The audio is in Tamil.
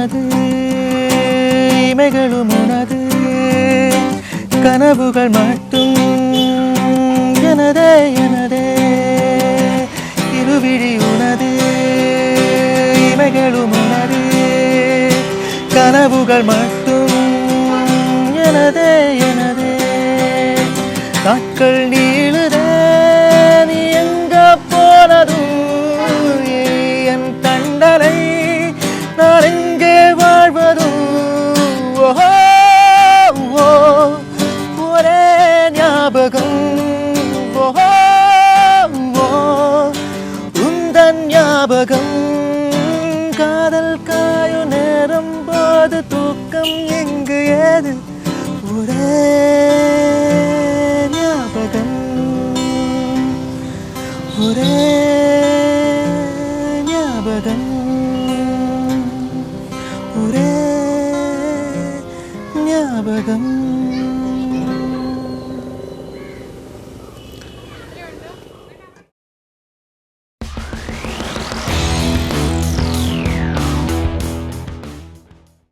உனது இமைகளும் உனது கனவுகள் மட்டும் எனதே எனதே இருவிழி உனது இமைகளும் உனது கனவுகள் மட்டும் எனதே எனதே நாட்கள் நீளுதே நீ எங்க போனதும் என் தண்டனை நான் எங்கே வாழ்வதும் ஓஹோ ஓ ஒரே ஞாபகம் ஓஹோ ஓ உந்தன் ஞாபகம் காதல் காயோ நேரம் போது தூக்கம் எங்கு ஏது ஒரே ஞாபகம் ஒரே ஞாபகம் ஒரே ஞாபகம்